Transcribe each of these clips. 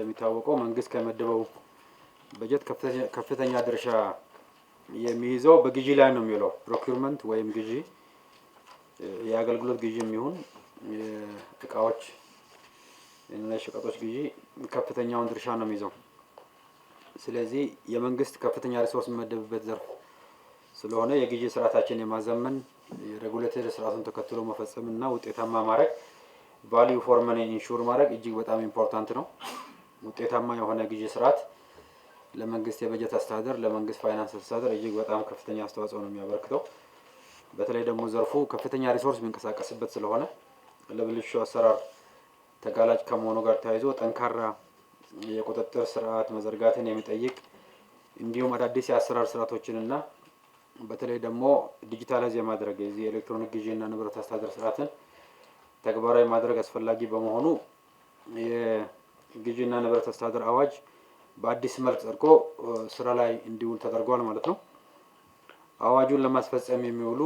እንደሚታወቀው መንግስት ከመደበው በጀት ከፍተኛ ድርሻ የሚይዘው በግዢ ላይ ነው የሚለው ፕሮኪውርመንት ወይም ግዢ የአገልግሎት ግዢም ይሁን እቃዎች እና ሸቀጦች ግዢ ከፍተኛውን ድርሻ ነው የሚይዘው። ስለዚህ የመንግስት ከፍተኛ ሪሶርስ የሚመደብበት ዘርፍ ስለሆነ የግዢ ስርዓታችን የማዘመን የሬጉሌተሪ ስርዓቱን ተከትሎ መፈጸም እና ውጤታማ ማድረግ ቫልዩ ፎር መኒ ኢንሹር ማድረግ እጅግ በጣም ኢምፖርታንት ነው። ውጤታማ የሆነ ግዢ ስርዓት ለመንግስት የበጀት አስተዳደር ለመንግስት ፋይናንስ አስተዳደር እጅግ በጣም ከፍተኛ አስተዋጽኦ ነው የሚያበረክተው። በተለይ ደግሞ ዘርፉ ከፍተኛ ሪሶርስ የሚንቀሳቀስበት ስለሆነ ለብልሹ አሰራር ተጋላጭ ከመሆኑ ጋር ተያይዞ ጠንካራ የቁጥጥር ስርዓት መዘርጋትን የሚጠይቅ እንዲሁም አዳዲስ የአሰራር ስርዓቶችንና በተለይ ደግሞ ዲጂታላይዝ የማድረግ የዚህ ኤሌክትሮኒክ ግዢና ንብረት አስተዳደር ስርዓትን ተግባራዊ ማድረግ አስፈላጊ በመሆኑ የግዢና ንብረት አስተዳደር አዋጅ በአዲስ መልክ ጸድቆ ስራ ላይ እንዲውል ተደርጓል ማለት ነው። አዋጁን ለማስፈጸም የሚውሉ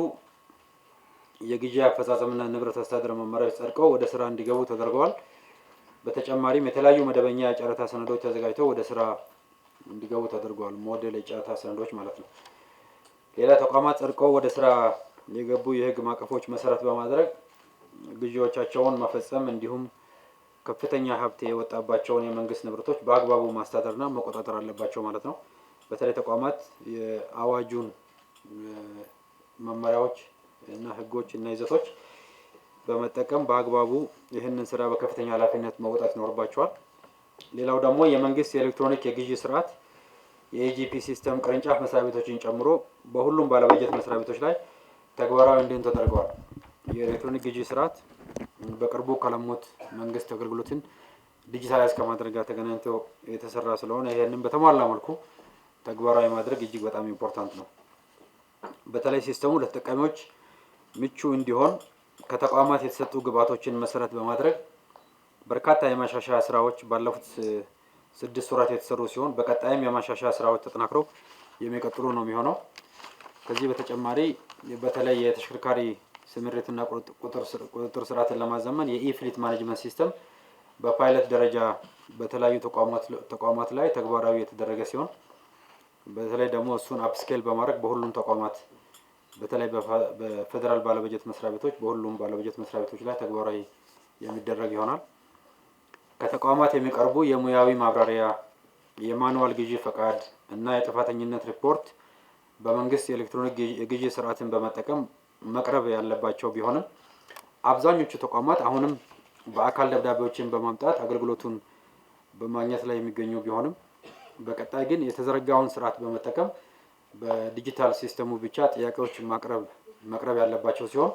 የግዢ አፈጻጸምና ንብረት አስተዳደር መመሪያዎች ጸድቀው ወደ ስራ እንዲገቡ ተደርገዋል። በተጨማሪም የተለያዩ መደበኛ የጨረታ ሰነዶች ተዘጋጅተው ወደ ስራ እንዲገቡ ተደርገዋል። ሞዴል የጨረታ ሰነዶች ማለት ነው። ሌላ ተቋማት ጸድቀው ወደ ስራ የገቡ የህግ ማዕቀፎች መሰረት በማድረግ ግዢዎቻቸውን መፈጸም እንዲሁም ከፍተኛ ሀብት የወጣባቸውን የመንግስት ንብረቶች በአግባቡ ማስተዳደርና መቆጣጠር አለባቸው ማለት ነው። በተለይ ተቋማት የአዋጁን መመሪያዎች እና ህጎች እና ይዘቶች በመጠቀም በአግባቡ ይህንን ስራ በከፍተኛ ኃላፊነት መውጣት ይኖርባቸዋል። ሌላው ደግሞ የመንግስት የኤሌክትሮኒክ የግዢ ስርዓት የኢጂፒ ሲስተም ቅርንጫፍ መስሪያ ቤቶችን ጨምሮ በሁሉም ባለበጀት መስሪያ ቤቶች ላይ ተግባራዊ እንዲሆን ተደርገዋል። የኤሌክትሮኒክ ግዢ ስርዓት በቅርቡ ከለሙት መንግስት አገልግሎትን ዲጂታላይዝ ከማድረግ ጋር ተገናኝቶ የተሰራ ስለሆነ ይሄንን በተሟላ መልኩ ተግባራዊ ማድረግ እጅግ በጣም ኢምፖርታንት ነው። በተለይ ሲስተሙ ለተጠቃሚዎች ምቹ እንዲሆን ከተቋማት የተሰጡ ግብዓቶችን መሰረት በማድረግ በርካታ የማሻሻያ ስራዎች ባለፉት 6 ወራት የተሰሩ ሲሆን በቀጣይም የማሻሻያ ስራዎች ተጠናክረው የሚቀጥሉ ነው የሚሆነው። ከዚህ በተጨማሪ በተለይ የተሽከርካሪ ስምሪትና ቁጥጥር ስርዓትን ለማዘመን የኢ-ፍሊት ማኔጅመንት ሲስተም በፓይለት ደረጃ በተለያዩ ተቋማት ላይ ተግባራዊ የተደረገ ሲሆን በተለይ ደግሞ እሱን አፕስኬል በማድረግ በሁሉም ተቋማት በተለይ በፌደራል ባለበጀት መስሪያ ቤቶች በሁሉም ባለበጀት መስሪያ ቤቶች ላይ ተግባራዊ የሚደረግ ይሆናል። ከተቋማት የሚቀርቡ የሙያዊ ማብራሪያ የማኑዋል ግዢ ፈቃድ እና የጥፋተኝነት ሪፖርት በመንግስት የኤሌክትሮኒክ የግዢ ስርዓትን በመጠቀም መቅረብ ያለባቸው ቢሆንም አብዛኞቹ ተቋማት አሁንም በአካል ደብዳቤዎችን በማምጣት አገልግሎቱን በማግኘት ላይ የሚገኙ ቢሆንም በቀጣይ ግን የተዘረጋውን ስርዓት በመጠቀም በዲጂታል ሲስተሙ ብቻ ጥያቄዎችን መቅረብ ያለባቸው ሲሆን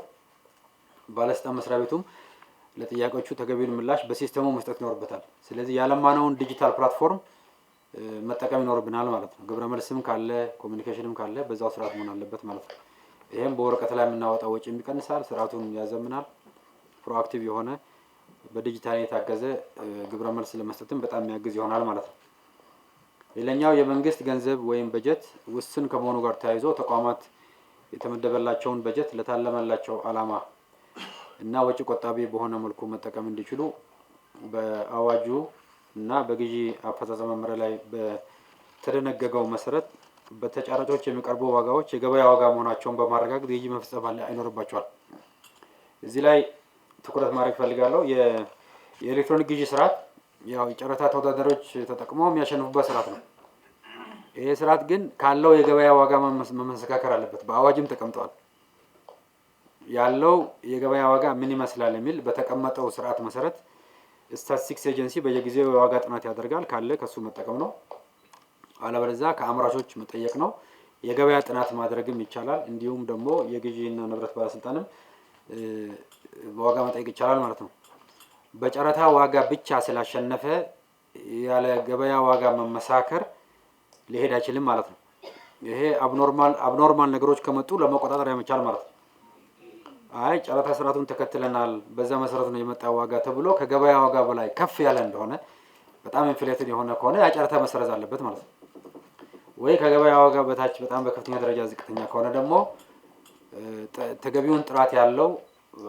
ባለስልጣን መስሪያ ቤቱም ለጥያቄዎቹ ተገቢውን ምላሽ በሲስተሙ መስጠት ይኖርበታል። ስለዚህ ያለማነውን ዲጂታል ፕላትፎርም መጠቀም ይኖርብናል ማለት ነው። ግብረ መልስም ካለ ኮሚኒኬሽንም ካለ በዛው ስርዓት መሆን አለበት ማለት ነው። ይሄም በወረቀት ላይ የምናወጣው ወጪ ይቀንሳል፣ ስርዓቱን ያዘምናል። ፕሮአክቲቭ የሆነ በዲጂታል የታገዘ ግብረ መልስ ለመስጠትም በጣም የሚያግዝ ይሆናል ማለት ነው። ሌላኛው የመንግስት ገንዘብ ወይም በጀት ውስን ከመሆኑ ጋር ተያይዞ ተቋማት የተመደበላቸውን በጀት ለታለመላቸው ዓላማ እና ወጪ ቆጣቢ በሆነ መልኩ መጠቀም እንዲችሉ በአዋጁ እና በግዢ አፈጻጸም መመሪያ ላይ በተደነገገው መሰረት በተጫራቾች የሚቀርቡ ዋጋዎች የገበያ ዋጋ መሆናቸውን በማረጋገጥ ግዢ መፈጸም አይኖርባቸዋል። እዚህ ላይ ትኩረት ማድረግ ፈልጋለሁ። የኤሌክትሮኒክ ግዢ ስርዓት ያው የጨረታ ተወዳዳሪዎች ተጠቅመው የሚያሸንፉበት ስርዓት ነው። ይሄ ስርዓት ግን ካለው የገበያ ዋጋ መመሰካከር አለበት። በአዋጅም ተቀምጧል። ያለው የገበያ ዋጋ ምን ይመስላል የሚል በተቀመጠው ስርዓት መሰረት ስታቲስቲክስ ኤጀንሲ በየጊዜው የዋጋ ጥናት ያደርጋል። ካለ ከሱ መጠቀም ነው። አለበለዚያ ከአምራቾች መጠየቅ ነው። የገበያ ጥናት ማድረግም ይቻላል። እንዲሁም ደግሞ የግዢና ንብረት ባለስልጣንም ዋጋ መጠየቅ ይቻላል ማለት ነው። በጨረታ ዋጋ ብቻ ስላሸነፈ ያለ ገበያ ዋጋ መመሳከር ሊሄድ አይችልም ማለት ነው። ይሄ አብኖርማል ነገሮች ከመጡ ለመቆጣጠር ያመቻል ማለት ነው። አይ ጨረታ ስርዓቱን ተከትለናል በዛ መሰረት ነው የመጣው ዋጋ ተብሎ ከገበያ ዋጋ በላይ ከፍ ያለ እንደሆነ በጣም ኢንፍሌትድ የሆነ ከሆነ ያ ጨረታ መሰረዝ አለበት ማለት ነው። ወይ ከገበያ ዋጋ በታች በጣም በከፍተኛ ደረጃ ዝቅተኛ ከሆነ ደግሞ ተገቢውን ጥራት ያለው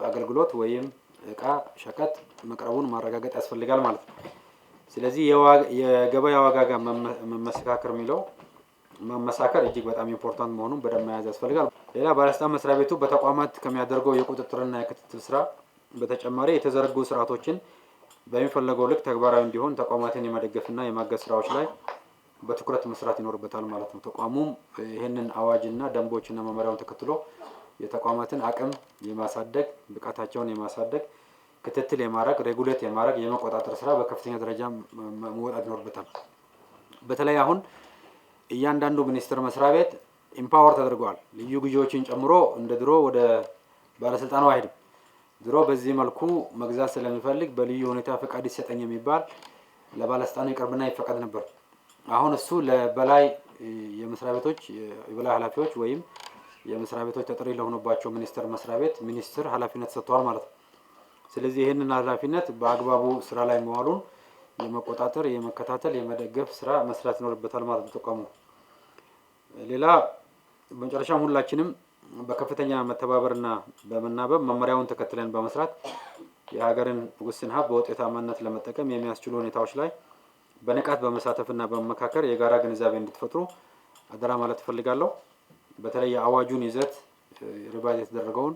አገልግሎት ወይም እቃ ሸቀጥ መቅረቡን ማረጋገጥ ያስፈልጋል ማለት ነው። ስለዚህ የገበያ ዋጋ ጋር መመሰካከር የሚለው ማመሳከር እጅግ በጣም ኢምፖርታንት መሆኑን በደንብ መያዝ ያስፈልጋል። ሌላ ባለስልጣን መስሪያ ቤቱ በተቋማት ከሚያደርገው የቁጥጥርና የክትትል ስራ በተጨማሪ የተዘረጉ ስርዓቶችን በሚፈለገው ልክ ተግባራዊ እንዲሆን ተቋማትን የመደገፍና የማገዝ ስራዎች ላይ በትኩረት መስራት ይኖርበታል ማለት ነው። ተቋሙም ይህንን አዋጅና ደንቦችና መመሪያውን ተከትሎ የተቋማትን አቅም የማሳደግ ብቃታቸውን የማሳደግ ክትትል የማድረግ ሬጉሌት የማድረግ የመቆጣጠር ስራ በከፍተኛ ደረጃ መወጣት ይኖርበታል። በተለይ አሁን እያንዳንዱ ሚኒስቴር መስሪያ ቤት ኢምፓወር ተደርጓል። ልዩ ግዢዎችን ጨምሮ እንደ ድሮ ወደ ባለስልጣኑ አይሄድም። ድሮ በዚህ መልኩ መግዛት ስለሚፈልግ በልዩ ሁኔታ ፈቃድ ይሰጠኝ የሚባል ለባለስልጣኑ ይቀርብና ይፈቀድ ነበር። አሁን እሱ ለበላይ የመስሪያ ቤቶች የበላይ ኃላፊዎች ወይም የመስሪያ ቤቶች ተጠሪ ለሆነባቸው ሚኒስቴር መስሪያ ቤት ሚኒስትር ኃላፊነት ሰጥቷል ማለት ነው። ስለዚህ ይህንን ኃላፊነት በአግባቡ ስራ ላይ መዋሉን የመቆጣጠር የመከታተል የመደገፍ ስራ መስራት ይኖርበታል ማለት ነው ተቋሙ። ሌላ በመጨረሻም ሁላችንም በከፍተኛ መተባበርና በመናበብ መመሪያውን ተከትለን በመስራት የሀገርን ውስን ሀብት በውጤታማነት ለመጠቀም የሚያስችሉ ሁኔታዎች ላይ በንቃት በመሳተፍና በመመካከር የጋራ ግንዛቤ እንድትፈጥሩ አደራ ማለት እፈልጋለሁ። በተለይ የአዋጁን ይዘት ሪቫይዝ የተደረገውን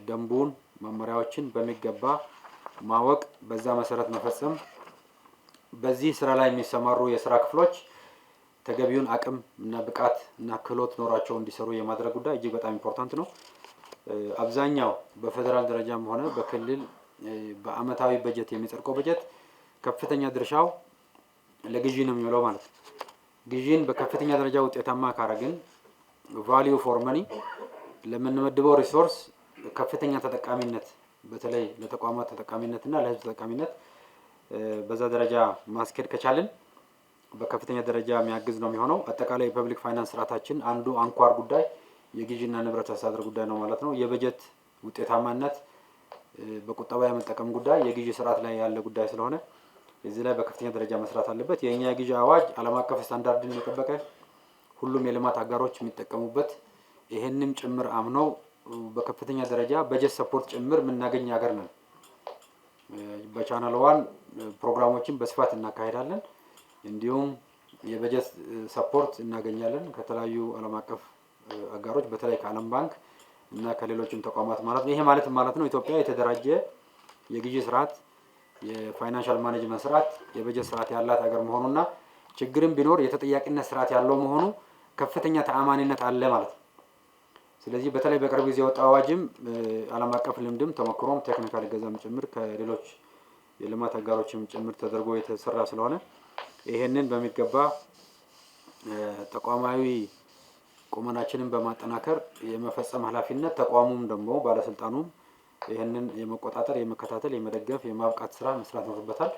ደንቡን መመሪያዎችን በሚገባ ማወቅ በዛ መሰረት መፈጸም በዚህ ስራ ላይ የሚሰማሩ የስራ ክፍሎች ተገቢውን አቅም እና ብቃት እና ክህሎት ኖራቸው እንዲሰሩ የማድረግ ጉዳይ እጅግ በጣም ኢምፖርታንት ነው። አብዛኛው በፌደራል ደረጃም ሆነ በክልል በአመታዊ በጀት የሚጸድቀው በጀት ከፍተኛ ድርሻው ለግዢ ነው የሚውለው ማለት ነው። ግዢን በከፍተኛ ደረጃ ውጤታማ ካረግን ቫልዩ ፎር መኒ ለምንመድበው ሪሶርስ ከፍተኛ ተጠቃሚነት በተለይ ለተቋማት ተጠቃሚነት እና ለህዝብ ተጠቃሚነት በዛ ደረጃ ማስኬድ ከቻልን በከፍተኛ ደረጃ የሚያግዝ ነው የሚሆነው። አጠቃላይ የፐብሊክ ፋይናንስ ስርዓታችን አንዱ አንኳር ጉዳይ የግዢና ንብረት አስተዳደር ጉዳይ ነው ማለት ነው። የበጀት ውጤታማነት በቁጠባ የመጠቀም ጉዳይ የግዢ ስርዓት ላይ ያለ ጉዳይ ስለሆነ እዚህ ላይ በከፍተኛ ደረጃ መስራት አለበት። የኛ የግዢ አዋጅ ዓለም አቀፍ ስታንዳርድን የጠበቀ ሁሉም የልማት አጋሮች የሚጠቀሙበት ይሄንም ጭምር አምነው በከፍተኛ ደረጃ በጀት ሰፖርት ጭምር የምናገኝ ሀገር ነን። በቻናል ዋን ፕሮግራሞችን በስፋት እናካሄዳለን። እንዲሁም የበጀት ሰፖርት እናገኛለን ከተለያዩ ዓለም አቀፍ አጋሮች በተለይ ከዓለም ባንክ እና ከሌሎችም ተቋማት ማለት ነው። ይሄ ማለት ነው ኢትዮጵያ የተደራጀ የግዢ ስርዓት የፋይናንሻል ማኔጅመንት ስርዓት የበጀት ስርዓት ያላት ሀገር መሆኑና ችግርም ቢኖር የተጠያቂነት ስርዓት ያለው መሆኑ ከፍተኛ ተአማኒነት አለ ማለት ነው። ስለዚህ በተለይ በቅርብ ጊዜ የወጣው አዋጅም ዓለም አቀፍ ልምድም ተሞክሮም ቴክኒካል ገዛም ጭምር ከሌሎች የልማት አጋሮችም ጭምር ተደርጎ የተሰራ ስለሆነ ይሄንን በሚገባ ተቋማዊ ቁመናችንን በማጠናከር የመፈጸም ኃላፊነት ተቋሙም ደግሞ ባለስልጣኑም ይሄንን የመቆጣጠር የመከታተል የመደገፍ የማብቃት ስራ መስራት ይኖርበታል።